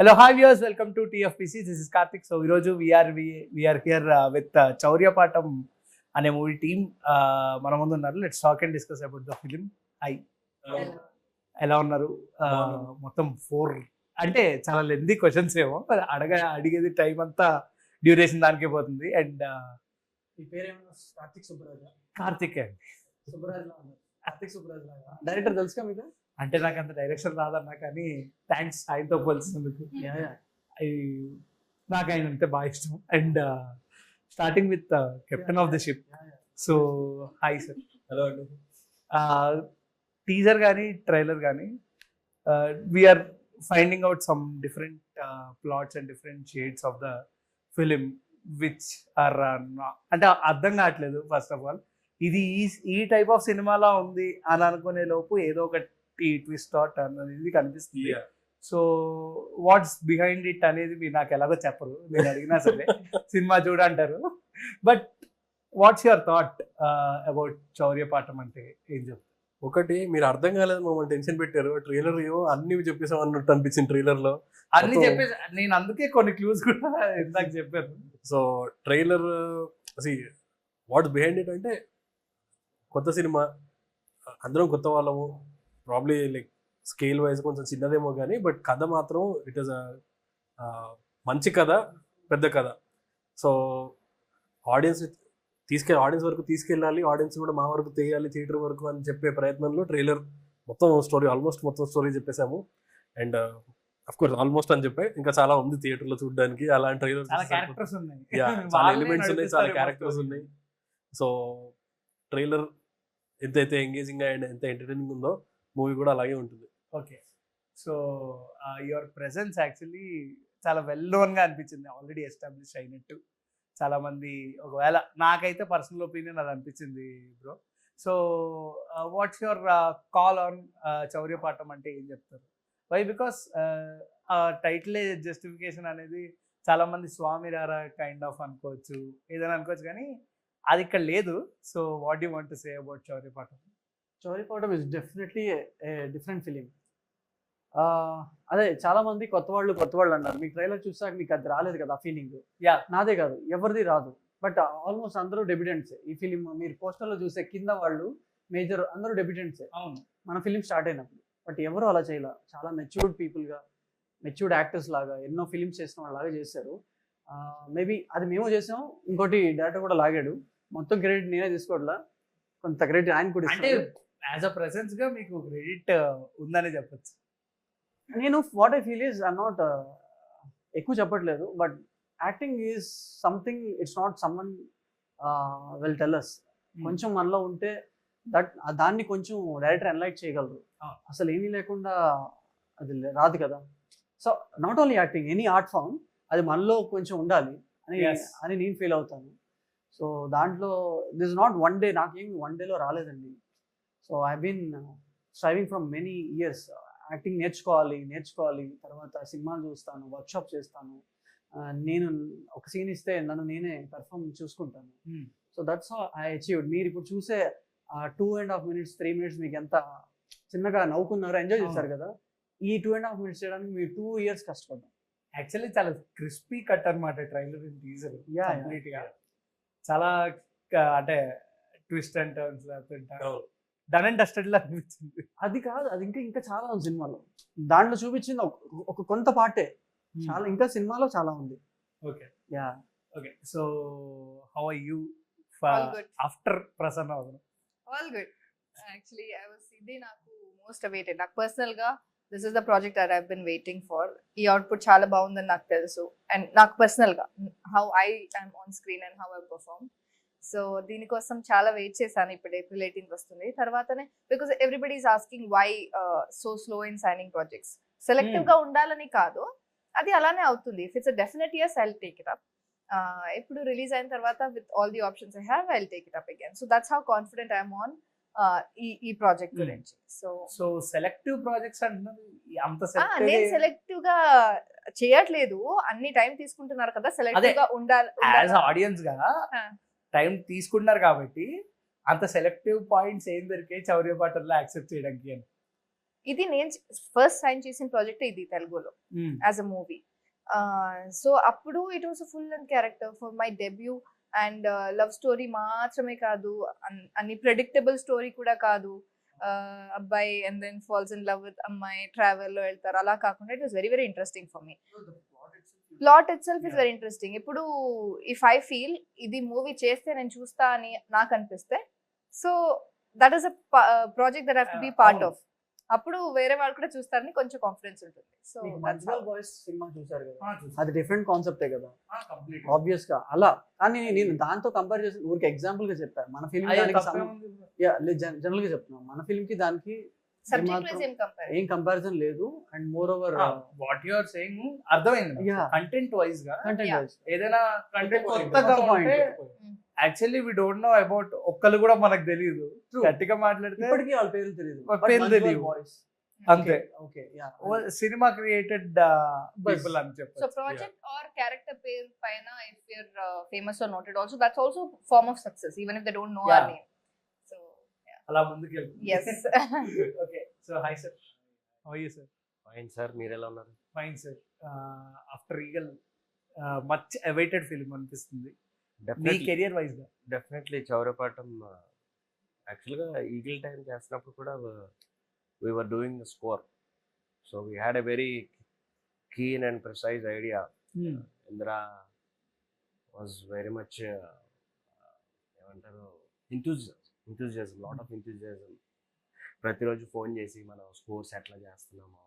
Hello, hi viewers. Welcome to TFPC. This is Karthik. So, ఈరోజు we are here with Chaurya Paatham అనే movie team మన ముందు ఉన్నారు. Let's talk and discuss about the film. High, ఎలా ఉన్నారు? మొత్తం 4 అంటే చాలా లెందీ క్వశ్చన్స్ ఏమో, అడిగేది టైం అంతా డ్యూరేషన్ దానికే పోతుంది. అండ్ మీ పేరేమో కార్తిక్ సుబ్బరాజు. కార్తిక్ అండి, సుబ్బరాజు కార్తిక్ సుబ్బరాజు లాగా డైరెక్టర్ తెలుసుగా మీకు? అంటే నాకు అంత డైరెక్షన్ రాదన్నా, కానీ థ్యాంక్స్ ఆయనతో పోల్చినందుకు. నాకు ఆయన అంటే బాగా ఇష్టం. And starting with captain of the ship. So hi sir. Hello అండి. టీజర్ కానీ ట్రైలర్ కానీ we are finding out some different plots and different shades of the film which are అంటే అర్థం కావట్లేదు. ఫస్ట్ ఆఫ్ ఆల్ ఇది ఈ టైప్ ఆఫ్ సినిమాలా ఉంది అని అనుకునే లోపు ఏదో ఒక ట్విస్ట్ టర్న్ అనేది కనిపిస్తుంది. సో వాట్స్ బిహైండ్ ఇట్ అనేది మీరు నాకు ఎలాగో చెప్పరు, నేను అడిగినా సరే సినిమా చూడంటారు. But what's your thought about Chauryapaatham అంటే ఏం చెప్తారు? ఒకటి, మీరు అర్థం కాలేదు, మమ్మల్ని టెన్షన్ పెట్టారు. ట్రైలర్ ఏమో అన్ని చెప్పేసాం అన్నట్టు అనిపించింది ట్రైలర్ లో. అన్ని చెప్పేసి నేను అందుకే కొన్ని క్లూస్ కూడా ఇందాక చెప్పాను. So trailer watts behind it అంటే కొత్త సినిమా, అందరం కొత్త వాళ్ళము, ప్రాబ్లీ లైక్ స్కేల్ వైజ్ కొంచెం చిన్నదేమో కానీ బట్ కథ మాత్రం ఇట్ ఈస్ మంచి కథ, పెద్ద కథ. సో ఆడియన్స్ వరకు తీసుకెళ్ళాలి, ఆడియన్స్ కూడా మా వరకు తీయాలి, థియేటర్ వరకు అని చెప్పే ప్రయత్నంలో ట్రైలర్ మొత్తం స్టోరీ, ఆల్మోస్ట్ మొత్తం స్టోరీ చెప్పేశాము. అండ్ అఫ్ కోర్స్ ఆల్మోస్ట్ అని చెప్పాయి, ఇంకా చాలా ఉంది థియేటర్లో చూడడానికి. అలాంటి ట్రైలర్ చాలా ఎలిమెంట్స్ ఉన్నాయి, చాలా క్యారెక్టర్స్ ఉన్నాయి. సో ట్రైలర్ ఎంతైతే ఎంగేజింగ్ అండ్ ఎంత ఎంటర్టైనింగ్ ఉందో మూవీ కూడా అలాగే ఉంటుంది. Okay, so your presence actually చాలా వెల్ నోన్గా అనిపించింది, ఆల్రెడీ ఎస్టాబ్లిష్ అయినట్టు. చాలామంది, ఒకవేళ నాకైతే పర్సనల్ ఒపీనియన్ అది అనిపించింది bro. So what's your call on Chauryapaatham అంటే ఏం చెప్తారు? వై? బికాస్ టైటిలే జస్టిఫికేషన్ అనేది చాలామంది స్వామి రారా కైండ్ ఆఫ్ అనుకోవచ్చు, ఏదైనా అనుకోవచ్చు, కానీ అది ఇక్కడ లేదు. So what you want to say about Chauryapaatham? Chauryapaatham is definitely a different film. అదే చాలా మంది కొత్త వాళ్ళు అన్నారు. మీకు ట్రైలర్ చూసాక మీకు అది రాలేదు కదా ఆ ఫీలింగ్? నాదే కాదు, ఎవరిది రాదు. బట్ ఆల్మోస్ట్ అందరూ డెబ్యూటెంట్సే ఈ ఫిలిం. మీరు పోస్టర్లో చూసే కింద వాళ్ళు మేజర్ అందరూ డెబ్యూటెంట్సే. అవును, మన ఫిలిం స్టార్ట్ అయినప్పుడు. బట్ ఎవరు అలా చేయాల, చాలా మెచ్యూర్డ్ పీపుల్గా, మెచ్యూర్డ్ యాక్టర్స్ లాగా, ఎన్నో ఫిలిమ్స్ చేసిన వాళ్ళలాగా చేశారు. మేబీ అది మేము చేసాం, ఇంకోటి డైరెక్టర్ కూడా లాగాడు. మొత్తం క్రెడిట్ నేనే తీసుకోవట్లా, కొంత క్రెడిట్ ఆయన కూడా. అంటే యాజ్ అ ప్రెసెన్స్ గా మీకు క్రెడిట్ ఉందని చెప్పచ్చు. నేను what I feel is I'm not ఎక్కువ చెప్పట్లేదు, but acting is something, it's not someone will tell us. కొంచెం మనలో ఉంటే దాన్ని కొంచెం డైరెక్టర్ ఎన్లైట్ చేయగలరు. అసలు ఏమీ లేకుండా అది రాదు కదా. So not only acting, any art form, అది మనలో కొంచెం ఉండాలి అని నేను ఫీల్ అవుతాను. సో దాంట్లో దిస్ నాట్ వన్ డే, నాకేమి వన్ డేలో రాలేదండి. So I been striving from many years. Acting నేర్చుకోవాలి, తర్వాత సినిమాలు చూస్తాను, వర్క్షాప్ చేస్తాను. నేను ఒక సీన్ ఇస్తే నన్ను నేనే పెర్ఫార్మ్ చూసుకుంటాను. So that's how I achieved. మీరు ఇప్పుడు చూసే 2.5 minutes 3 minutes మీకు ఎంత చిన్నగా నవ్వుకున్నారు, ఎంజాయ్ చేస్తారు కదా. ఈ 2.5 minutes చేయడానికి మీరు 2 years కష్టపడ్డాం. యాక్చువల్లీ చాలా క్రిస్పీ కట్ అనమాట ట్రైలర్, టీజర్ కంప్లీట్ గా. చాలా అంటే twist and turns done and dusted లా అనిపించింది. అది కాదు, అది ఇంకా చాలా ఉంది సినిమాలో. దాంట్లో చూపించింది ఒక కొంత పార్టే, చాలా ఇంకా సినిమాలో చాలా ఉంది. Okay, okay. So how are you after Prasanna? All good. Actually ఇదే నాకు మోస్ట్ అవైటెడ్. నాకు పర్సనల్ గా this is the project that I been waiting for. ఈ అవుట్పుట్ చాలా బాగుందని నాకు తెలుసు. అండ్ నాకు పర్సనల్ గా how I am on screen and how I perform. So దీనికోసం చాలా వెయిట్ చేశాను. ఇప్పుడు April 18th వస్తుంది. తర్వాతనే because everybody is asking why so slow in signing projects. Selective గా ఉండాలని కాదు, అది అలానే అవుతుంది. If it's a definite yes, I'll take it up. ఇప్పుడు రిలీజ్ అయిన తర్వాత with all the options I have, I'll take it up again. So that's how confident I am on ఈ ప్రాజెక్ట్ గురించి. సో సెలెక్టివ్ ప్రాజెక్ట్స్ అంటున్నారు, అంత నేను selective గా చేయట్లేదు, అన్ని టైం తీసుకుంటున్నారు కదా. సెలెక్టివ్ గా ఉండాలి, యాజ్ ఆడియన్స్ గా టైం తీసుకుంటున్నారు కాబట్టి అంత సెలెక్టివ్ పాయింట్స్ ఏం దొరికాయి చౌర్యపాఠంలో యాక్సెప్ట్ చేయడానికి అని? ఇది నేను ఫస్ట్ సైన్ చేసిన ప్రాజెక్ట్ ఇది తెలుగులో యాజ్ అ మూవీ. సో అప్పుడు it was a full and character for my debut. And love story మాత్రమే కాదు, అన్ని ప్రెడిక్టబుల్ స్టోరీ కూడా కాదు. అబ్బాయి and then falls in love with అమ్మాయి, ట్రావెల్ లో వెళ్తారు, అలా కాకుండా it was very very interesting for me. Plot itself is very interesting. ఇప్పుడు ఇఫ్ ఐ ఫీల్ ఇది మూవీ చేస్తే నేను చూస్తా అని నాకు అనిపిస్తే, so that is a project that have to be part of. అప్పుడు వేరే వాళ్ళు కూడా చూస్తారని కొంచెం కాన్ఫిడెన్స్ ఉంటుంది. సో మంజువల్ బాయ్స్ సినిమా చూసారు కదా, అది డిఫరెంట్ కాన్సెప్టే కదా ఆబ్వియస్ గా. అలా కానీ నేను దాంతో కంపేర్ చేసి ఊరికి ఎగ్జాంపుల్ గా చెప్పాను. మన ఫిల్మ్ జనరల్ గా చెప్తున్నాం, మన ఫిల్మ్ కి దానికి ఏం కంపారిజన్ లేదు. And moreover what you are saying అర్థమైంది. కంటెంట్ వైజ్ గా Yeah. ఏదైనా కంటెంట్ కొత్తగా ఉంటే actually we don't know about ఒక్కళ్ళు కూడా మనకు తెలియదు. గట్టిగా మాట్లాడితే ఇప్పటికీ వాళ్ళ పేర్లు తెలియదు, వాళ్ళ పేర్లు తెలియదు. అంతే. ఓకే సినిమా క్రియేటెడ్ పీపుల్ అని సో చెప్పొచ్చు. ప్రాజెక్ట్ ఆర్ క్యారెక్టర్ పేరు పైన if you're famous or noted also, that's also form of success even if they don't know Yeah. Our name. So అలా ముందుకు వెళ్తుంది. yes. Okay, so hi sir, how are you sir? Fine sir, మీరు ఎలా ఉన్నారు? Fine sir. After Eagle much awaited film అనిపిస్తుంది మీ career wise గా. Definitely చౌరపాటం. యాక్చువల్గా ఈగిల్ టైం చేస్తున్నప్పుడు కూడా we were doing the score, so we had a very keen and precise idea. Indra was very much ఏమంటారు enthusiasm, lot of enthusiasm. ప్రతిరోజు phone చేసి మనం స్కోర్స్ ఎట్లా చేస్తున్నాము,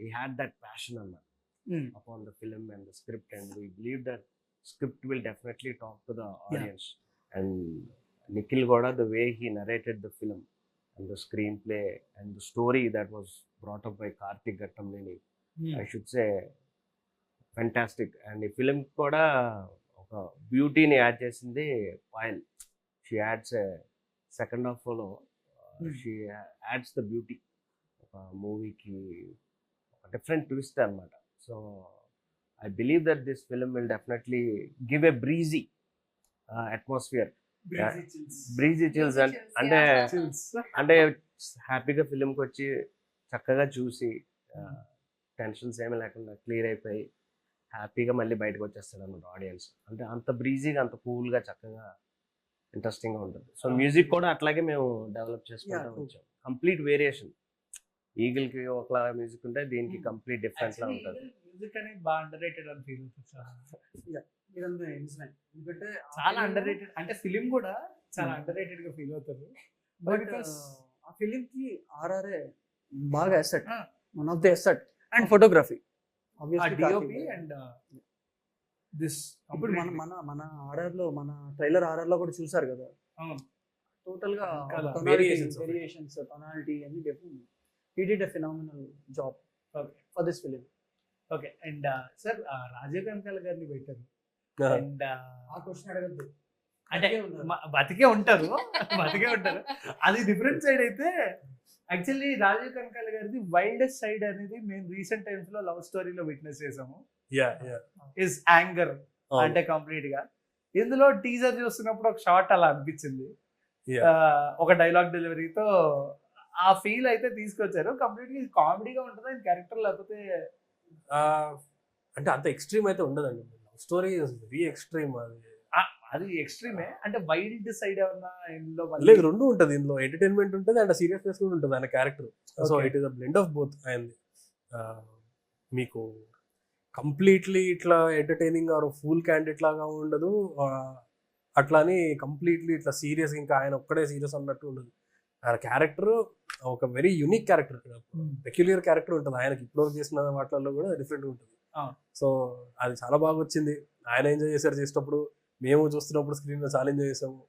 he had that passion upon the film and the script, and we believe that script will definitely talk to the audience. And Nikhil Goda, the way he narrated the film and the screenplay and the story that was brought up by Karthik Gattamneni, I should say fantastic. And ఈ film కూడా ఒక బ్యూటీని add చేసింది Payal. She ads second హాఫ్లో she ads the beauty ఒక మూవీకి, ఒక different twist అనమాట. So I believe that this film will definitely give a breezy atmosphere. Breezy chills అంటే హ్యాపీగా ఫిలింకి వచ్చి చక్కగా చూసి టెన్షన్స్ ఏమీ లేకుండా క్లియర్ అయిపోయి హ్యాపీగా మళ్ళీ బయటకు వచ్చేస్తాడు అనమాట ఆడియన్స్. అంటే అంత బ్రీజీగా, అంత కూల్గా, చక్కగా, ఇంట్రెస్టింగ్గా ఉంటుంది. సో మ్యూజిక్ కూడా అట్లాగే మేము డెవలప్ చేసుకుంటూ వచ్చాం. Complete variation. ఈగిల్కి ఒకలా మ్యూజిక్ ఉంటే దీనికి కంప్లీట్ డిఫరెంట్ లా ఉంటుంది. మ్యూజిక్ అనేది బాగా అండర్ రేటెడ్ అని ఫీల్ అవుతుంది. ఎందుకంటే చాలా అండర్ రేటెడ్ అంటే ఫిలిం కూడా చాలా అండర్ రేటెడ్ గా ఫీల్ అవుతారు. బట్ ఆ ఫిలిం కి ఆర్ఆర్ఏ బాగా asset, one of the asset. And photography DOP and this. ఇప్పుడు మన ఆర్ఆర్ లో, మన ట్రైలర్ ఆర్ఆర్ లో కూడా చూసారు కదా, టోటల్ గా వేరియేషన్స్, టొనాలిటీ అన్ని different. He did a phenomenal job for this film. Okay. And sir Rajiv Kanakala గారిని పెట్టారు. అండ్ ఆ క్వశ్చన్ అడగద్దు, అంటే బతికే ఉంటారు, బతికే ఉంటారు. అది డిఫరెంట్ సైడ్ అయితే యాక్చువల్లీ రాజీవ్ కనకాల గారిది వైల్డెస్ట్ సైడ్ అనేది మేము రీసెంట్ టైమ్స్ లో లవ్ స్టోరీలో విట్నెస్ చేసాము. ఇస్ యాంగర్ అంటే కంప్లీట్ గా. ఇందులో టీజర్ చూస్తున్నప్పుడు ఒక షార్ట్ అలా అనిపించింది, ఒక డైలాగ్ డెలివరీతో ఆ ఫీల్ అయితే తీసుకొచ్చారు. కంప్లీట్ గా కామెడీగా ఉంటుందా ఈ క్యారెక్టర్, లేకపోతే అంటే అంత ఎక్స్ట్రీమ్ అయితే ఉండదండి. Love story very extreme. అది ఎక్స్ట్రీమే అంటే వైల్డ్ సైడ్ ఏమన్నా ఇందులో? లేదు, రెండు ఉంటుంది ఇందులో. ఎంటర్టైన్మెంట్ ఉంటుంది అండ్ సీరియస్నెస్ కూడా ఉంటుంది ఆయన character. So it is a blend of both. And మీకు కంప్లీట్లీ ఇట్లా ఎంటర్టైనింగ్ ఆర్ ఫుల్ క్యాండిడేట్ లాగా ఉండదు, అట్లాని కంప్లీట్లీ ఇట్లా సీరియస్, ఇంకా ఆయన ఒక్కడే సీరియస్ అన్నట్టు ఉండదు. ఆయన క్యారెక్టర్ ఒక very unique character, peculiar character ఉంటుంది ఆయనకి. ఇప్పుడు చేసిన వాటిల్లో కూడా డిఫరెంట్ ఉంటుంది. సో అది చాలా బాగా వచ్చింది. ఆయన ఎంజాయ్ చేశారు చేసేటప్పుడు, మేము చూస్తున్నప్పుడు స్క్రీన్ లో చాలా ఎంజాయ్ చేసాము.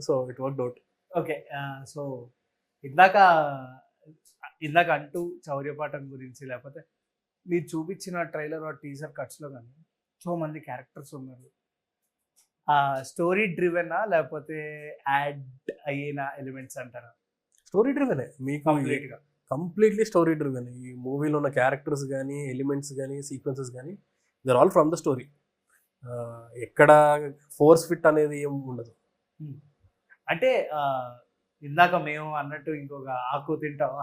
So it work out. Okay. So ఇందాక అంటూ చౌర్యపాఠం గురించి, లేకపోతే మీరు చూపించిన ట్రైలర్ టీజర్ కట్స్ లో కానీ సో మంది క్యారెక్టర్స్ ఉన్నారు. స్టోరీ డ్రివెనా లేకపోతే యాడ్ అయిన ఎలిమెంట్స్ అంటారా? స్టోరీ డ్రివెనే మీకు కంప్లీట్లీ స్టోరీ డ్రివెన్. ఈ మూవీలో ఉన్న క్యారెక్టర్స్ కానీ, ఎలిమెంట్స్ కానీ, సీక్వెన్సెస్ కానీ, they're all from the story. ఎక్కడ ఫోర్స్ ఫిట్ అనేది ఏం ఉండదు. అంటే ఇందాక మేము అన్నట్టు ఇంకొక ఆకు తింటావా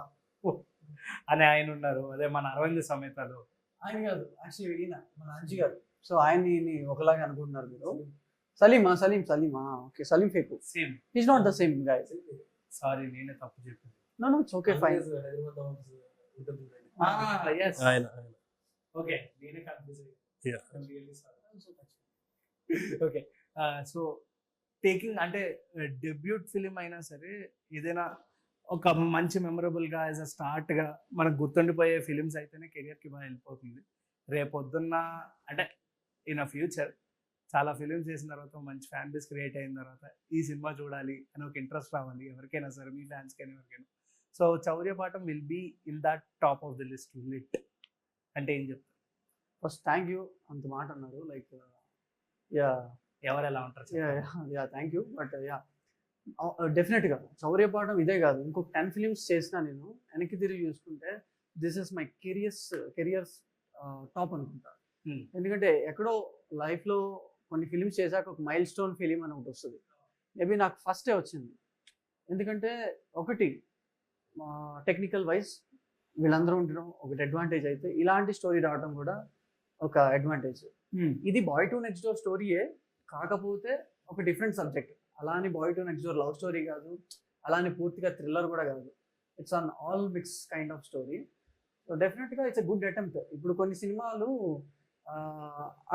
అని ఆయన ఉన్నారు. అదే మన అరవింద్ సమేతలో ఆయన కాదు, యాక్చువల్లీ ఈయన మన అంజి గారు. సో ఆయన్ని ఒకలాగా అనుకుంటున్నారు మీరు. సలీమా ఓకే, సలీం ఫేకు. Same. Is not the same guy. Sorry నేనే తప్పు చెప్పాను. No it's okay fine. ఆయన ఓకే నేనే confuse Yeah. Okay so taking అంటే డెబ్యూట్ ఫిలిం అయినా సరే ఏదైనా ఒక మంచి మెమరబుల్గా యాజ్ అ స్టార్ట్గా మనకు గుర్తుండిపోయే ఫిలిమ్స్ అయితేనే కెరియర్కి బాగా వెళ్ళిపోతుంది. రేపొద్దున్న అంటే ఇన్ అ ఫ్యూచర్ చాలా ఫిలిమ్స్ చేసిన తర్వాత మంచి ఫ్యాన్ బేస్ క్రియేట్ అయిన తర్వాత ఈ సినిమా చూడాలి అని ఒక ఇంట్రెస్ట్ రావాలి ఎవరికైనా సరే, మీ ఫ్యాన్స్కైనా ఎవరికైనా. So Chauryapaatham will be in that top of the list lit అంటే ఏం చెప్తారు? ఫస్ట్ థ్యాంక్ యూ అంత మాట అన్నారు. లైక్ యా ఎవరు ఎలా ఉంటారు? Yeah thank you. But yeah డెఫినెట్గా చౌర్యపాఠం ఇదే కాదు, ఇంకొక 10 ఫిలిమ్స్ చేసినా నేను వెనక్కి తిరిగి చూసుకుంటే this is my careers top అనుకుంటా. ఎందుకంటే ఎక్కడో లైఫ్లో కొన్ని ఫిలిమ్స్ చేశాక ఒక మైల్ స్టోన్ ఫిలిం అని ఒకటి వస్తుంది. మేబీ నాకు ఫస్టే వచ్చింది. ఎందుకంటే ఒకటి టెక్నికల్ వైజ్ వీళ్ళందరూ ఉండడం ఒకటి అడ్వాంటేజ్ అయితే, ఇలాంటి స్టోరీ రావడం కూడా ఒక అడ్వాంటేజ్. ఇది బాయ్ టు నెక్స్ట్ డోర్ స్టోరీయే, కాకపోతే ఒక డిఫరెంట్ సబ్జెక్ట్. అలానే boy to next door love story కాదు, అలానే పూర్తిగా థ్రిల్లర్ కూడా కాదు. It's an all mix kind of story. So డెఫినెట్గా ఇట్స్ ఎ గుడ్ అటెంప్ట్. ఇప్పుడు కొన్ని సినిమాలు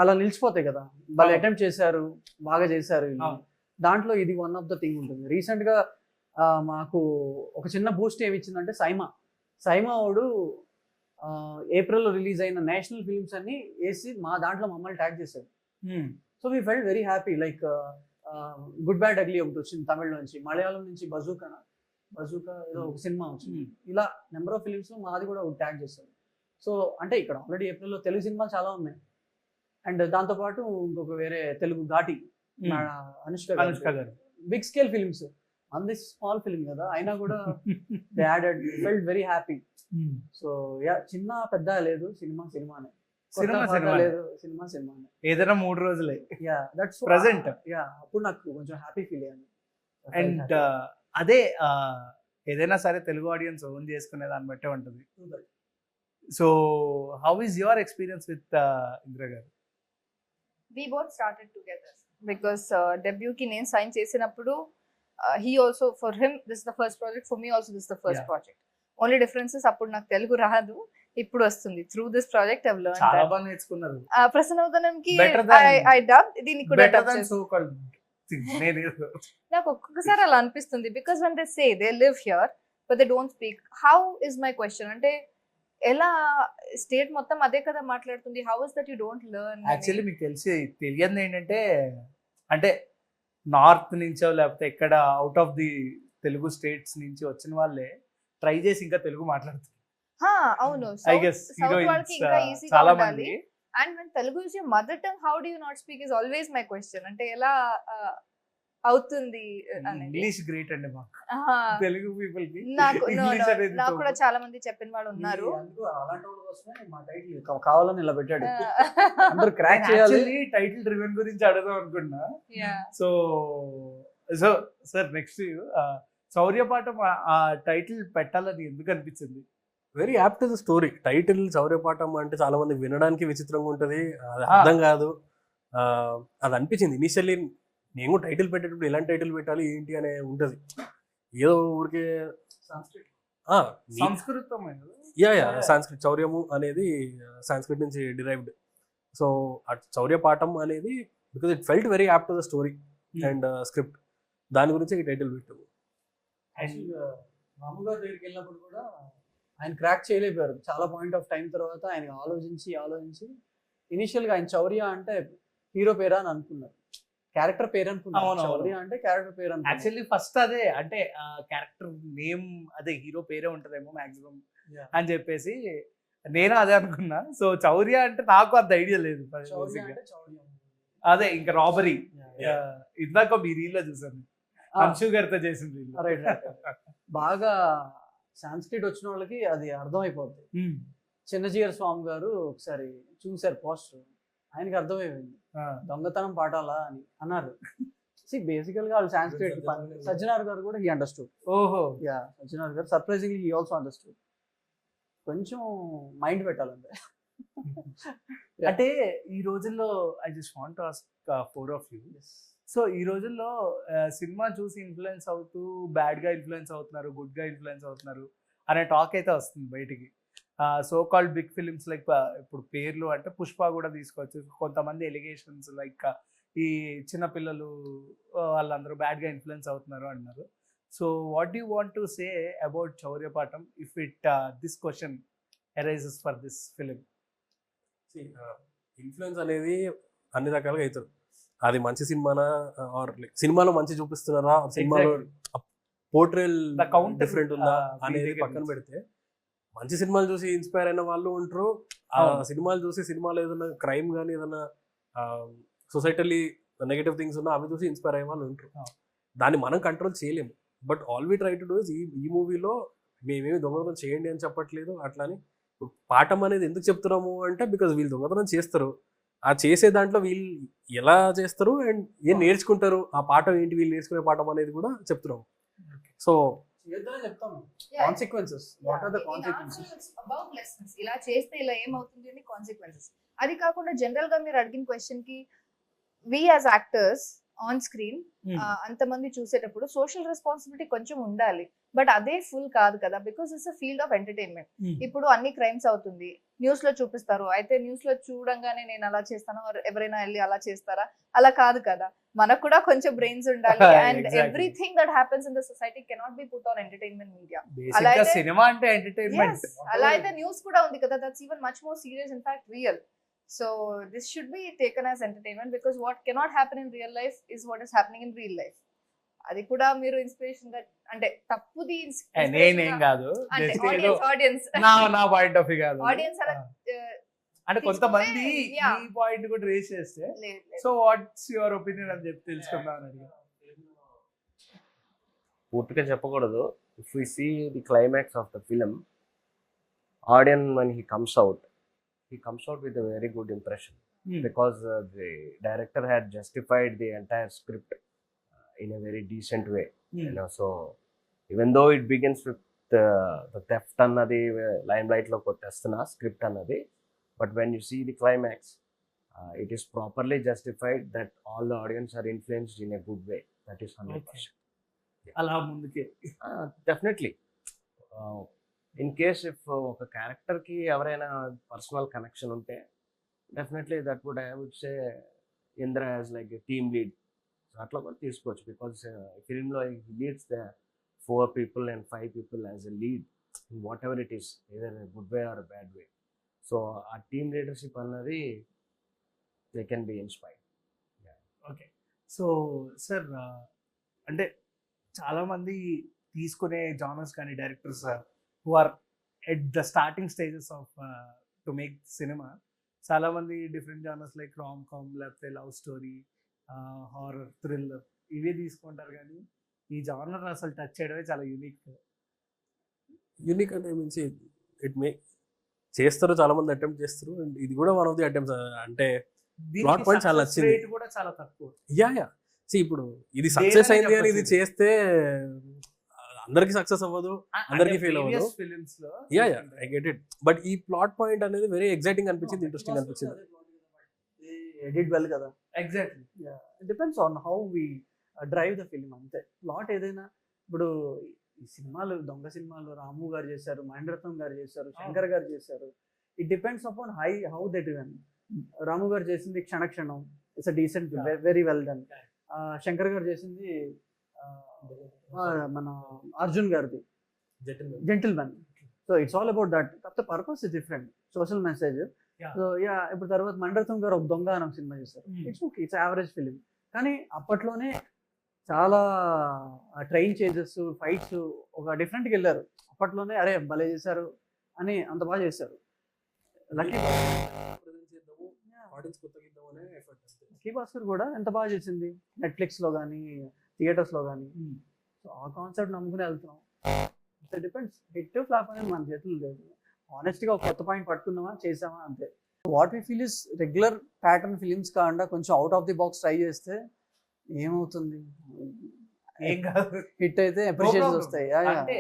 అలా నిలిచిపోతాయి కదా, వాళ్ళు అటెంప్ట్ చేశారు, బాగా చేశారు. దాంట్లో ఇది వన్ ఆఫ్ ద థింగ్ ఉంటుంది. రీసెంట్గా మాకు ఒక చిన్న బూస్ట్ ఏమి ఇచ్చిందంటే సైమా వాడు ఏప్రిల్లో రిలీజ్ అయిన నేషనల్ ఫిల్మ్స్ అన్ని వేసి మా దాంట్లో మమ్మల్ని ట్యాగ్ చేశారు. So we felt very happy. Like good bad ugly ఒకటి వచ్చింది తమిళ నుంచి, మలయాళం నుంచి బజూకా ఏదో ఒక సినిమా వచ్చింది. ఇలా నెంబర్ ఆఫ్ ఫిలిమ్స్ మాది కూడా ఒక ట్యాగ్ చేశారు. సో అంటే ఇక్కడ ఆల్రెడీ ఏప్రిల్లో తెలుగు సినిమాలు చాలా ఉన్నాయి. అండ్ దాంతోపాటు ఇంకొక వేరే తెలుగు ఘాటి అనుష్క గారు బిగ్ స్కేల్ ఫిలిమ్స్. అంది స్మాల్ ఫిలిం కదా, అయినా కూడా they added, felt very happy. So yeah చిన్న పెద్ద లేదు, సినిమానే. లేదు, సినిమానే. ఏదైనా 3 రోజులే. Yeah that's present. యా అప్పుడు నాకు కొంచెం హ్యాపీ ఫీల్ అయ్యాను. అండ్ అదే ఏదైనా సరే తెలుగు ఆడియన్స్ ఓన్ చేసుకునే దాన్ని బట్టే ఉంటుంది. So how is your experience with Indra గారు? We both started together because debut ki నేను సైన్ చేసినప్పుడు he also, for him this is the first project, for me also this is the first project. Only differences అప్పుడు నాకు తెలుగు రాదు, ఇప్పుడు వస్తుంది. Through this project I've learned చాలా that. బాగా నేర్చుకున్నారు. ప్రసన్నవదనంకి Better than- I dubbed, దీనికి కూడా Better dub than చేశాను. so-called things. నాకు ఒక్కొక్కసారి అలా అనిపిస్తుంది, because when they say they live here but they don't speak, how is my question అంటే ఎలా స్టేట్ మొత్తం అదే కదా మాట్లాడుతుంది, how is that you don't learn? Actually మీకు తెలియదు ఏంటంటే, అంటే నార్త్ నుంచో లేకపోతే ఎక్కడ out of the Telugu states నుంచి వచ్చిన వాళ్ళే ట్రై చేసి ఇంకా తెలుగు మాట్లాడుతారు. అవును, ఐ గెస్ సౌత్ వాళ్ళకి ఇంకా ఈజీగా చాలా ఉండాలి. మంది. And when Telugu is your mother tongue, how do you not speak is always my question. అంటే ఎలా అవుతుంది అనేది. ఇంగ్లీష్ గ్రేట్ అండి మాకు తెలుగు పీపుల్ కి. నాకు English అనేది నాకు కూడా చాలా మంది చెప్పిన వాళ్ళు ఉన్నారు. అలాంటి వాళ్ళ కోసమే మా టైటిల్ కావాలని ఇలా పెట్టాడు. అందరూ క్రాక్ చేయాలి. టైటిల్ రివెన్ గురించి అడగదాం అనుకున్నా. సో సార్ నెక్స్ట్ శౌర్యపాఠం ఆ టైటిల్ పెట్టాలని ఎందుకు అనిపించింది? Very apt to the story. Title Chauryapaatham అంటే చాలా మంది వినడానికి విచిత్రంగా ఉంటుంది, అది అర్థం కాదు. అది అనిపించింది ఇనిషియల్లీ. నేను టైటిల్ పెట్టేటప్పుడు ఎలాంటి టైటిల్ పెట్టాలి ఏంటి అనే ఉంటుంది. ఏదో ఊరికే సంస్కృతం సాంస్క్రిట్, చౌర్యము అనేది సాంస్క్రిట్ నుంచి డిరైవ్డ్. సో చౌర్యపాఠం అనేది because it felt very apt to the story and script, దాని గురించి ఈ టైటిల్ పెట్టాము. మామూలుగా దగ్గరికి వెళ్ళినప్పుడు కూడా ఆయన క్రాక్ చేయలేకపోయారు. చాలా పాయింట్ ఆఫ్ టైం తర్వాత ఆయన ఆలోచించి ఇనిషియల్గా ఆయన చౌర్య అంటే హీరో పేరా అని అనుకున్నారు, క్యారెక్టర్ పేరు అనుకున్నారు. చౌర్య అంటే క్యారెక్టర్ పేరు అనుకున్నారు. యాక్చువల్లీ ఫస్ట్ అదే అంటే క్యారెక్టర్ నేమ్ అదే హీరో పేరే ఉంటదేమో మాక్సిమం అని చెప్పేసి నేను అదే అనుకున్నా. సో చౌర్య అంటే నాకు అంత ఐడియా లేదు. అదే ఇంకా రాబరీ ఇందాక మీ రీల్ లో చూసాను, అంశు గారితో చేసింది. బాగా సాంస్క్రిట్ వచ్చిన వాళ్ళకి అది అర్థమైపోతుంది. చిన్నజీయర్ స్వామి గారు ఒకసారి చూసారు పోస్టర్, ఆయనకి అర్థమైపోయింది దొంగతనం పాఠాలా అని అన్నారు. బేసికల్ గా వాళ్ళు సాంస్క్రిట్. సజ్జనార్ గారు కూడా హీ అండర్స్టూడ్. ఓహో యా, సజ్జనార్ గారు సర్ప్రైజింగ్లీ హీ ఆల్సో అండర్స్టూడ్. కొంచెం మైండ్ పెట్టాలంటే. అంటే ఈ రోజుల్లో I just want to ask 4 of you. So ఈ రోజుల్లో సినిమా చూసి ఇన్ఫ్లుయెన్స్ అవుతూ బ్యాడ్ గా ఇన్ఫ్లుయెన్స్ అవుతున్నారు, గుడ్ గా ఇన్ఫ్లుయెన్స్ అవుతున్నారు అనే టాక్ అయితే వస్తుంది బయటికి. So called big films like ఇప్పుడు పేర్లు అంటే పుష్ప కూడా తీసుకోవచ్చు. కొంతమంది ఎలిగేషన్స్ లైక్ ఈ చిన్నపిల్లలు వాళ్ళందరూ బ్యాడ్ గా ఇన్ఫ్లుయెన్స్ అవుతున్నారు అన్నారు. So what you want to say about Chauryapaatham if it this question arises for this film? Influence అనేది అన్ని రకాలుగా అవుతారు. అది మంచి సినిమానా ఆర్ సినిమాలో మంచి చూపిస్తున్నారా, సినిమాలో పోర్ట్రేల్ The counter, డిఫరెంట్ ఉందా అనేది దగ్గర పక్కన నుంచి. పెడితే, మంచి సినిమాలు చూసి ఇన్స్పైర్ అయిన వాళ్ళు ఉంటారు. ఆ అవును. సినిమాలు చూసి సినిమాలో ఏదైనా క్రైమ్ కానీ ఏదైనా సొసైటలీ నెగటివ్ థింగ్స్ ఉన్నా అవి చూసి ఇన్స్పైర్ అయ్యే వాళ్ళు ఉంటారు. అవును. దాన్ని మనం కంట్రోల్ చేయలేము. But all we try to do is ఈ మూవీలో మేమేమి దొంగతనం చేయండి అని చెప్పట్లేదు. అట్లాని పాఠం అనేది ఎందుకు చెప్తున్నాము అంటే బికాజ్ వీళ్ళు దొంగతనం చేస్తారు, ఆ చేసే దాంట్లో వీళ్ళు ఎలా చేస్తారు అండ్ ఏం నేర్చుకుంటారు, ఆ పాఠం ఏంటి, వీళ్ళు నేర్చుకునే పాఠం అనేది కూడా చెప్తున్నాము. సో చెప్తాము Yeah. Consequences, what are the In our consequences. film, it's about lessons. ఇలా చేస్తే ఇలా ఏమవుతుంది అని కాన్సిక్వెన్సెస్. అది కాకుండా జనరల్ గా మీరు అడిగిన క్వశ్చన్ కి we as actors on screen అంతమంది చూసేటప్పుడు సోషల్ రెస్పాన్సిబిలిటీ కొంచెం ఉండాలి. బట్ అదే ఫుల్ కాదు కదా, because it's a field of entertainment. ఇప్పుడు అన్ని క్రైమ్స్ అవుతుంది, న్యూస్ లో చూపిస్తారు. అయితే న్యూస్ లో చూడంగానే నేను అలా చేస్తాను, or ఎవరైనా వెళ్ళి అలా చేస్తారా? అలా కాదు కదా, మనకు కూడా కొంచెం బ్రెయిన్స్ ఉండాలి. And Exactly. Everything that happens in the society cannot be put on entertainment media. Basic గా అయితే- సినిమా అంటే ఎంటర్టైన్మెంట్. అలా అయితే న్యూస్ కూడా ఉంది కదా, that's even much more serious, in fact real. So this should be taken as entertainment, because what cannot happen in real life is what is happening in real life. అది కూడా మీరు inspiration గా అంటే తప్పుది నేనేం కాదు, అంటే just ఏదో audience నా పాయింట్ ఆఫ్ వ్యూ కాదు. ఆడియన్స్ అలా అంటే కొంతమంది Yeah. ఈ పాయింట్ కూడా రేస్ చేస్తే లేదు. సో వాట్స్ యువర్ ఒపీనియన్ అని చెప్పి తెలుసుకుందాం అని అడిగా. పూర్తిగా చెప్పకూడదు. If we see the climax of the film, audience when he comes out with a very good impression because the director had justified the entire script in a very decent way. You know, so even though it begins with the theft annadi limelight lo kottestuna script annadi, but when you see the climax, it is properly justified that all the audience are influenced in a good way. That is 100%. అలా ముందుకే Definitely. In case if ఒక character కి ఎవరైనా personal connection ఉంటే definitely that would I would say Indra as like team lead. అట్లా కూడా తీసుకోవచ్చు. Because ఫిల్మ్లో leads the 4 people and 5 people as a lead in whatever it is, either good way or bad way. So ఆ team leadership అన్నది they can be inspired. Okay. So sir అంటే చాలా మంది తీసుకునే జానర్స్ కానీ directors who are at the starting stages of to make సినిమా, చాలా మంది different genres like rom com లేకపోతే లవ్ స్టోరీ, హారర్, థ్రిల్లర్ ఇవే తీసుకుంటారు. కానీ ఈ జానర్ అసలు టచ్ చేయడమే చాలా యూనిక్. యూనిక్ అంటే మీన్స్ ఇట్ మే చేస్తారు, చాలా మంది అటెంప్ట్ చేస్తారు. అండ్ ఇది కూడా వన్ ఆఫ్ ది అటెంప్ట్స్. అంటే Plot point చాలా నచ్చింది. రేట్ కూడా చాలా తక్కువ. యా ఇప్పుడు ఇది సక్సెస్ అయింది అని ఇది చేస్తే అందరికి సక్సెస్ అవ్వదు, అందరికీ ఫీల్ అవ్వదు. ఫిలిమ్స్ లో yeah I get it. But ఈ ప్లాట్ పాయింట్ అనేది వెరీ ఎగ్జైటింగ్ అనిపించింది, ఇంట్రెస్టింగ్ అనిపించింది. ఎడిట్ వెల్ కదా. Exactly. It depends on how we drive the film అంతే. ప్లాట్ ఏదైనా ఇప్పుడు ఈ సినిమాలు, దొంగ సినిమాలు రాము గారు చేశారు, మహేంద్రతం గారు చేశారు, శంకర్ గారు చేశారు. It depends upon how that even. Ramu garu చేసింది Kshanakshanam, it's a decent, very well done. Shankar garu చేసింది మన అర్జున్ గారిది gentleman. So it's all about that. కాకపోతే purpose is different, social message. So yeah ఇప్పుడు తర్వాత మణిరత్నం గారు ఒక దొంగ అనం సినిమా చేశారు. It's okay, it's average film. కానీ అప్పట్లోనే చాలా ట్రైన్ చేంజెస్, ఫైట్స్ ఒక డిఫరెంట్కి వెళ్ళారు. అప్పట్లోనే అరే భలే చేశారు అని అంత బాగా చేశారు. లక్కీ లక్కీ భాస్కర్ కూడా ఎంత బాగా చేసింది నెట్ఫ్లిక్స్లో కానీ థియేటర్స్లో కానీ. సో ఆ కాన్సెప్ట్ నమ్ముకుని వెళ్తున్నాం. It depends. హిట్ ఫ్లాప్ అనేది మన చేతులు లేదు. ఆనెస్ట్గా ఒక కొత్త పాయింట్ పట్టుకున్నామా, చేసామా అంతే. What we feel is regular pattern films కాకుండా కొంచెం out of the box try చేస్తే ఏమవుతుంది, ఏం కాదు, హిట్ అయితే అప్రిషియేషన్స్ వస్తాయి. అంటే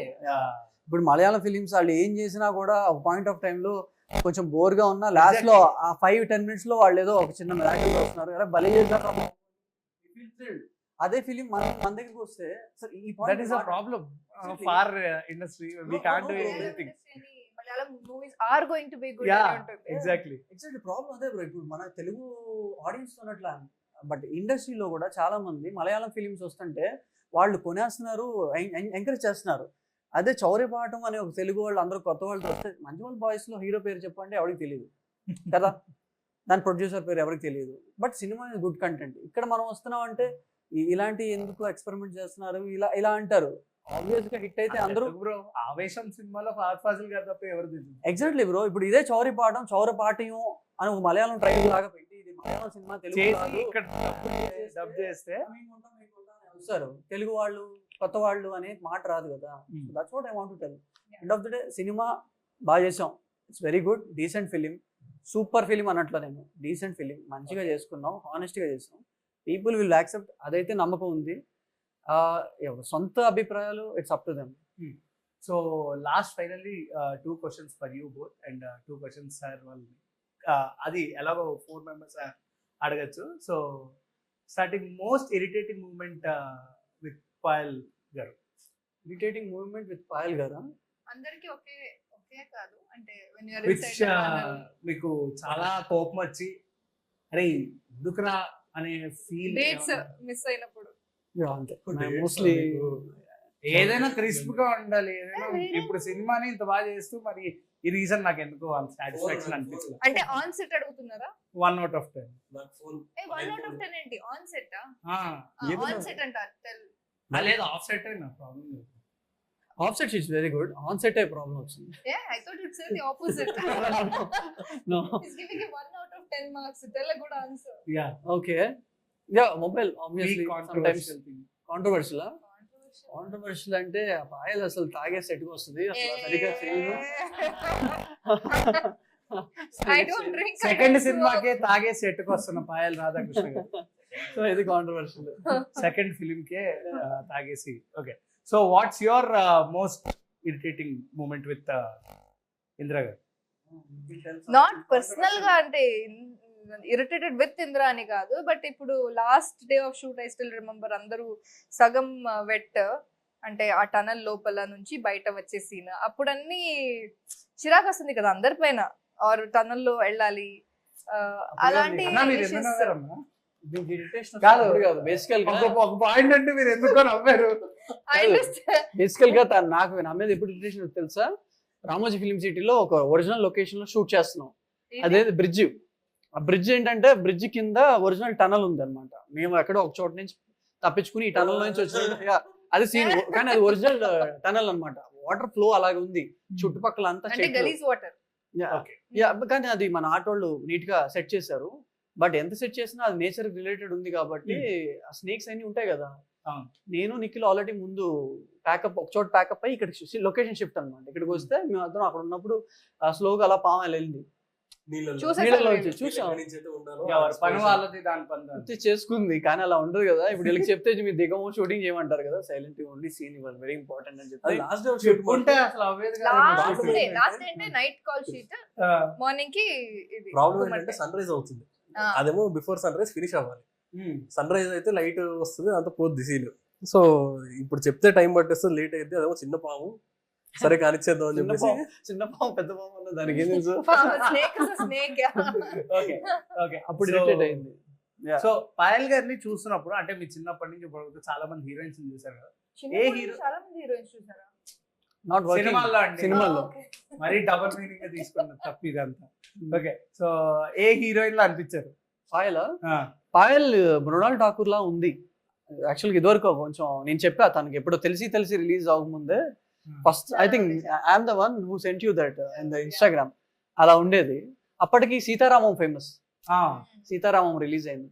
ఇప్పుడు మలయాళం ఫిలిమ్స్ వాళ్ళు ఏం చేసినా కూడా ఒక పాయింట్ ఆఫ్ టైంలో కొంచెం బోర్గా ఉన్నా లాస్ట్ లో ఆ 5-10 minutes లో వాళ్ళు ఏదో ఒక చిన్న మ్యాటర్ వస్తున్నారు కదా భలే చేశారు. అదే ఫిలిం మన దగ్గరికి వస్తే సార్ ఈ that is a problem for industry we can't do Malayalam anything. industry అని Malayalam movies are going to be good Yeah, అని ఉంటుంది. ఎగ్జాక్ట్లీ. ఎగ్జాక్ట్లీ ప్రాబ్లం అదే బ్రో. ఇప్పుడు మన తెలుగు ఆడియన్స్ అన్నట్లా, బట్ ఇండస్ట్రీలో కూడా చాలా మంది మలయాళం ఫిలిమ్స్ వస్తుంటే వాళ్ళు కొనేస్తున్నారు, ఎంకరేజ్ చేస్తున్నారు. అదే చౌర్యపాఠం అనే ఒక తెలుగు వాళ్ళు అందరూ కొత్త వాళ్ళు వస్తే మంజుమల్ బాయ్స్ లో హీరో పేరు చెప్పండి ఎవరికి తెలియదు కదా, దాని ప్రొడ్యూసర్ పేరు ఎవరికి తెలియదు. But cinema good content. ఇక్కడ మనం వస్తున్నాం అంటే ఇలాంటి ఎందుకు ఎక్స్పెరిమెంట్ చేస్తున్నారు ఇలా అంటారు. ఆబ్వియస్ గా హిట్ అయితే అందరూ బ్రో ఆవేశం సినిమాలో ఫాద్ ఫాజిల్ గారు తప్ప ఎవరు తెలియదు. Exactly bro. ఇప్పుడు ఇదే చౌరపాఠ్యం అని ఒక మలయాళం ట్రైలర్ లాగా పెట్టి ఇది మలయాళం సినిమా తెలుగు చేసి కాదు, ఇక్కడ డబ్ చేస్తే వస్తారు తెలుగు వాళ్ళు కొత్త వాళ్ళు అనే మాట రాదు కదా. That's what I want to tell. End of the day cinema బాగా చేసాం, it's very good, decent film, super film అన్నట్లు నేను. డీసెంట్ ఫిలిం మంచిగా చేసుకున్నాం, హానెస్ట్గా చేసాం, పీపుల్ విల్ యాక్సెప్ట్, అదైతే నమ్మకం ఉంది. సొంత అభిప్రాయాలు it's up to them. So last finally 2 questions for you both and 2 questions sir వాళ్ళు అది ఎలాగో 4 members అడగచ్చు. So starting most irritating moment with Payal garu. Irritating movement with Payal గారా? అందరికి ఒకే కాదు అంటే when you are which inside the tunnel, మీకు చాలా కోపం వచ్చి అరే ఎందుకురా అనే ఫీల్ dates మిస్ అయినప్పుడు అంతే Dates మోస్ట్లీ. ఏదైనా క్రిస్ప్ గా ఉండాలి. ఏదైనా వేరే- ఇప్పుడు సినిమాని ఇంత బాగా చేస్తూ మరి ఈ రీజన్ నాకు ఎందుకు అంత సాటిస్ఫాక్షన్ అనిపించలేదు. అంటే ఆన్ సెట్ అడుగుతున్నారా? 1 out of 10. నాకు ఫోన్ 1 out of 10 ఏంటి ఆన్ సెట్? ఏదైనా- ఆన్ సెట్ అంటారు లేదు ఆఫ్ సెట్ అయినా ప్రాబ్లం లేదు. Of set it's very good, on set అయ్యే ప్రాబ్లం వచ్చింది. I thought you'd say the opposite. No. He's giving you 1 out of 10 marks. Tell a good answer. Yeah. Okay yeah mobile obviously sometimes Controversial thing. Controversial అంటే ఆ పాయల్ అసలు తాగే సెట్కి వస్తుంది అసలు సరిగ్గా చేయను. I don't drink. సెకండ్ సినిమాకే తాగే సెట్ కి వస్తున్న పాయల్ రాధాకృష్ణ గారు. సో ఇది కాంట్రవర్షియల్. సెకండ్ ఫిలిం కే తాగేసి. Okay, so what's your most irritating moment with Indira garu? Not personal గా అంటే ఇరిటేటెడ్ విత్ ఇంద్రా అని కాదు, బట్ ఇప్పుడు last day of shoot I still remember అందరూ సగం వెట్ అంటే ఆ టనల్ లోపల నుంచి బయట వచ్చే సీన్ అప్పుడు అన్ని చిరాకు వస్తుంది కదా అందరి పైన, ఆర్ టనల్ లో వెళ్ళాలి అలాంటి అన్నా, మీరు issues. ఎందుకు నవ్వారమ్మా? కాదు కాదు బేసికల్ గా ఒక పాయింట్ అంటే మీరు ఎందుకో నవ్వారు? I understand. బేసికల్ గా నాకు నా మీద ఎప్పుడు ఇరిటేషన్ తెలుసా, రామోజీ ఫిల్మ్ సిటీలో ఒక ఒరిజినల్ లొకేషన్ లో షూట్ చేస్తున్నాం. అదే బ్రిడ్జ్. ఆ బ్రిడ్జ్ ఏంటంటే బ్రిడ్జ్ కింద ఒరిజినల్ టనల్ ఉంది అనమాట. మేము ఎక్కడో ఒక చోట నుంచి తప్పించుకుని ఈ టనల్ నుంచి వచ్చిన అది సీన్, కానీ అది ఒరిజినల్ టనల్ అన్నమాట. వాటర్ ఫ్లో అలాగే ఉంది చుట్టుపక్కల అంతా అంటే గలీజ్ వాటర్. కానీ అది మన ఆటోళ్ళు నీట్ గా సెట్ చేశారు. బట్ ఎంత సెట్ చేసినా అది నేచర్ రిలేటెడ్ ఉంది కాబట్టి ఆ స్నేక్స్ అన్ని ఉంటాయి కదా. నేను నిఖిల్ ఆల్రెడీ ముందు ప్యాకప్ ఒక చోట ప్యాకప్ అయ్యి ఇక్కడ లొకేషన్ షిఫ్ట్ అనమాట. ఇక్కడికి వస్తే మేము అందరం అక్కడ ఉన్నప్పుడు స్లోగా అలా పాము వెళ్ళింది నీళ్ళలో చూసాం. ఎవరి పని వాళ్ళది, దాని పని దానిది. అంతే చేసుకుంది, కానీ అలా ఉండదు కదా. ఇప్పుడు వీళ్ళకి చెప్తే మీరు దిగము షూటింగ్ చేయమంటారు కదా. సైలెంట్ ఓన్లీ సీన్ ఇవ్వాలి, వెరీ ఇంపార్టెంట్ అని చెప్తే లాస్ట్ డే చెప్పుకుంటే అసలు అవ్వేది లాస్ట్ డే అంటే నైట్ కాల్ షీట్, మార్నింగ్ కి ఇది ప్రాబ్లం ఏంటంటే సన్ రైజ్ అవుతుంది, అదేమో బిఫోర్ సన్ రైజ్ ఫినిష్ అవ్వాలి. సన్ రైజ్ అయితే లైట్ వస్తుంది, అంత పోద్ది సీన్. సో ఇప్పుడు చెప్తే టైం పట్టేస్తుంది, లేట్ అయితే అదేమో చిన్న పాము, సరే కానిచ్చేద్దాం అని చెప్పేసి. చిన్న పాము పెద్ద పాము అన్న దానికి ఏం తెలుసు. స్నేక్. ఓకే ఓకే, అప్పుడు ఇరిటేట్ అయింది. సో పాయల్ గారిని చూస్తున్నప్పుడు అంటే మీ చిన్నప్పటి నుంచి ఇప్పుడు చాలా మంది హీరోయిన్స్ చూసారు కదా, ఏ hero? చాలా మంది హీరోయిన్స్ చూసారా? నాట్ సినిమాల్లో అండి, సినిమాల్లో మరీ డబుల్ మీనింగ్ గా తీసుకున్న తప్పు ఇదంతా. ఓకే, సో ఏ హీరోయిన్ లో అనిపించారు? పాయల్ మృణాల్ ఠాకూర్ లా ఉంది యాక్చువల్గా. ఇదివరకు కొంచెం నేను చెప్పా తనకి ఎప్పుడో తెలిసి రిలీజ్ అవ్వకముందే first I think I'm the one who sent you that in the Instagram అలా ఉండేది. అప్పటికి సీతారామం ఫేమస్, సీతారామం రిలీజ్ అయింది.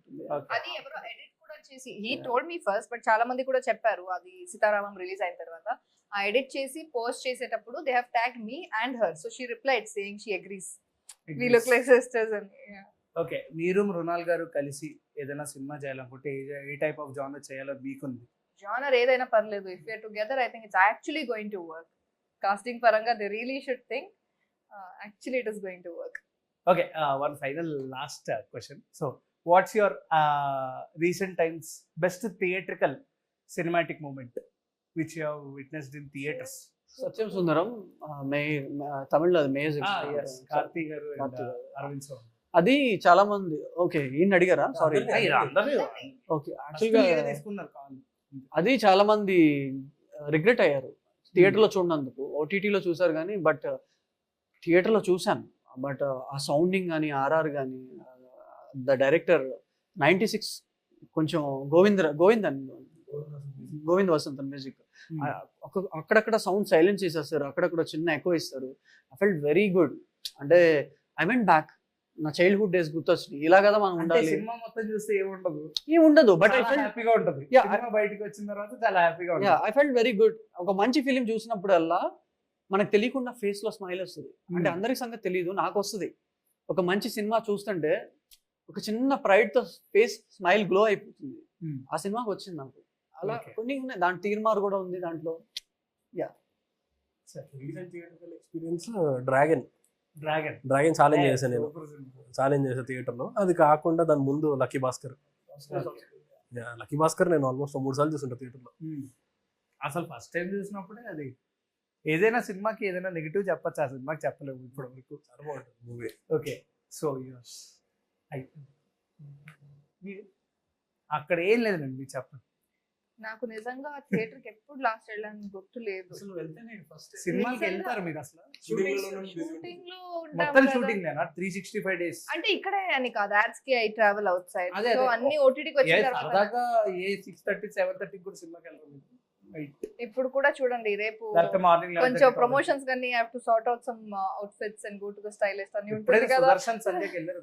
అది ఎవరో ఎడిట్ కూడా చేసి he told me first, but చాలా మంది కూడా చెప్పారు అది సీతారామం రిలీజ్ అయిన తర్వాత ఆ ఎడిట్ చేసి పోస్ట్ చేసేటప్పుడు they have tagged me and her, so she replied saying she agrees we look like sisters అని. ఓకే, మీరు మృణాల్ గారు కలిసి ఏదైనా సినిమా చేయాలనుకుంటే ఏ టైప్ ఆఫ్ జానర్ చేయాలో మీకుంది? జానర్ ఏదైనా పర్లేదు, if you're together I think it's actually going to work. casting paranga they really should think actually it is going to work. Okay, one final last question. So, what's your recent times best theatrical cinematic moment which you have witnessed in theaters? సత్యం సుందరం తమిళ్లో అది magic. Karthi గారు and Karthi గారు. అరవింద్ స్వామి. అది చాలా మంది okay ఈయన అడిగారా sorry. అందరూ ఓకే యాక్చువల్గా తీసుకున్నారు కాల్. అది చాలా మంది రిగ్రెట్ అయ్యారు థియేటర్లో చూడనందుకు. ఓటీటీలో చూసారు కానీ బట్ థియేటర్లో చూశాను. బట్ ఆ సౌండింగ్ కానీ ఆర్ఆర్ కానీ ద డైరెక్టర్ 96 కొంచెం గోవింద్ వసంత్ మ్యూజిక్ అక్కడక్కడ సౌండ్ సైలెన్స్ చేసేస్తారు, అక్కడక్కడ చిన్న ఎకో ఇస్తారు. I felt very good. అంటే ఐ వెంట్ బ్యాక్, నా చైల్డ్హుడ్ డేస్ గుర్తొచ్చినాయి. ఇలా కదా మనం ఉండాలి. సినిమా మొత్తం చూస్తే ఏముండదు, ఏముండదు బట్ ఐ ఫెల్ట్ హ్యాపీగా ఉంటుంది. బయటకు వచ్చిన తర్వాత చాలా హ్యాపీగా ఉంటుంది. I felt very good. ఒక మంచి ఫిలిం చూసినప్పుడల్లా మనకు తెలియకుండా ఫేస్ లో స్మైల్ వస్తుంది. అంటే అందరికి సంగతి తెలియదు, నాకు వస్తుంది. ఒక మంచి సినిమా చూస్తుంటే ఒక చిన్న ప్రైడ్ తో ఫేస్ స్మైల్ గ్లో అయిపోతుంది. ఆ సినిమాకి వచ్చింది నాకు. అలా కొన్ని ఉన్నాయి. దాంట్లో తీర్మార్ కూడా ఉంది దాంట్లో. Recent theatrical experience dragon dragon challenge చేశాను నేను. ఛాలెంజ్ చేసే థియేటర్లో. అది కాకుండా దాని ముందు లక్కీ భాస్కర్ నేను ఆల్మోస్ట్ 3 సార్లు చూస్తుంటా థియేటర్లో. అసలు ఫస్ట్ టైం చూసినప్పుడే అది ఏదైనా సినిమాకి ఏదైనా నెగిటివ్ చెప్పచ్చు, ఆ సినిమాకి చెప్పలేము ఇప్పుడు వరకు. చాలా బాగుంటుంది మూవీ. ఓకే, సో యూస్ అక్కడ ఏం లేదండి మీరు చెప్పండి. నాకు నిజంగా థియేటర్ కి ఎప్పుడు లాస్ట్ వెళ్ళాను గుర్తు లేదు. సినిమాకి వెళ్తారు మీరు అసలు? షూటింగ్ లో మొత్తం షూటింగ్ లేనా 365 days? అంటే ఇక్కడే అని కాదు, యాడ్స్ కి ఐ ట్రావెల్ అవుట్ సైడ్. అదే, సో అన్ని ఓటీటీకి వచ్చిన తర్వాత సరదాగా ఏ 6:30 7:30 కూడా సినిమాకి వెళ్తారు. ఇప్పుడు కూడా చూడండి, రేపు మార్నింగ్ కొంచెం ప్రమోషన్స్ కానీ I have to sort out some outfits and go to the stylist అని ఉంటుంది కదా. సుదర్శన్ సంధ్యకి వెళ్ళారు.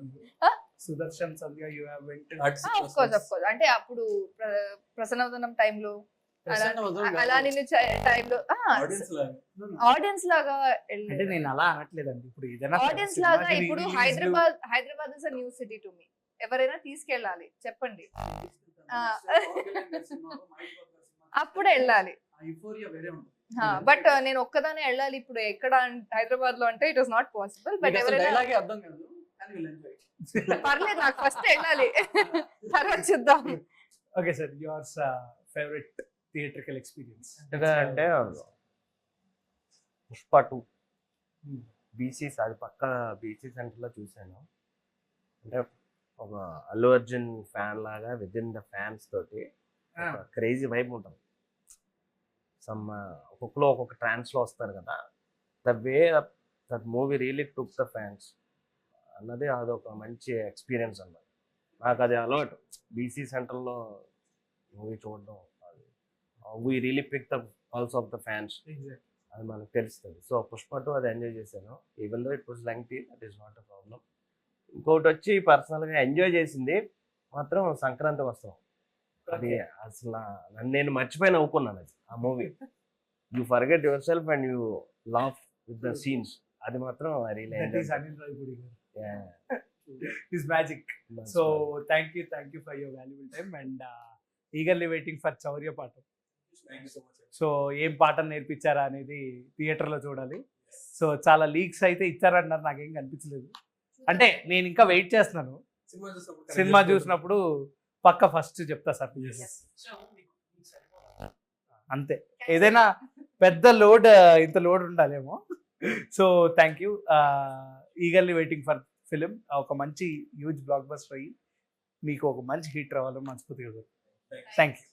Sudarshan Sandhya you have went? Of course అంటే అప్పుడు ప్రసన్నవదనం టైంలో అలా నిన్ను టైంలో ఆడియన్స్ లాగా అంటే నేను అలా అనట్లేదండి. ఇప్పుడు ఏదైనా ఆడియన్స్ లాగా ఇప్పుడు Hyderabad is a new city to me. ఎవరైనా తీసుకెళ్ళాలి చెప్పండి, అప్పుడే వెళ్ళాలి. బట్ నేను ఒక్కదానే వెళ్ళాలి ఇప్పుడు ఎక్కడ హైదరాబాద్ లో అంటే it was not possible. But ఎవరైనా పర్లేదు, నాకు ఫస్ట్ వెళ్ళాలి, తర్వాత చూద్దాం. Okay sir, your favourite theatrical experience అంటే పుష్ప 2 బీసీస్, అది పక్క బీసీ సెంటర్లో చూశాను. అంటే ఒక అల్లు అర్జున్ ఫ్యాన్ లాగా విత్ ఇన్ ద ఫ్యాన్స్ తోటి క్రేజీ వైబ్ ఉంటుంది. సమ్ ఒక్కొక్కలో ఒక్కొక్క ట్రాన్స్లో వస్తారు కదా, the way that movie really took the fans అన్నది అదొక మంచి ఎక్స్పీరియన్స్ అన్నమాట. నాకు అది అలవాటు, బీసీ సెంటర్లో మూవీ చూడడం. We really pick the pulse of the fans, అది మనకు తెలుస్తుంది. సో పుష్ప 2 అది ఎంజాయ్ చేశాను. Even though it was lengthy, that is not a problem. ఇంకోటి వచ్చి పర్సనల్గా ఎంజాయ్ చేసింది మాత్రం సంక్రాంతి వస్తాం. అది అసలు నన్ను నేను మర్చిపోయి నవ్వుకున్నాను అది ఆ movie. You forget your self and you laugh with the scenes. అది మాత్రం I really enjoy. His magic. So thank you for your valuable time and eagerly waiting for చౌర్య పాఠం. సో ఏం పాఠం నేర్పించారా అనేది థియేటర్లో చూడాలి. సో చాలా లీక్స్ అయితే ఇచ్చారన్నారు, నాకేం కనిపించలేదు. అంటే నేను ఇంకా వెయిట్ చేస్తున్నాను. సినిమా చూసినప్పుడు పక్క ఫస్ట్ చెప్తా సార్. అంతే, ఏదైనా పెద్ద లోడ్ ఇంత లోడ్ ఉండాలేమో. So thank you, eagerly waiting for film. ఒక మంచి హ్యూజ్ బ్లాక్ బస్టర్ అయ్యి మీకు ఒక మంచి హిట్ రావాలని మనస్ఫూర్తిగా. Thank you.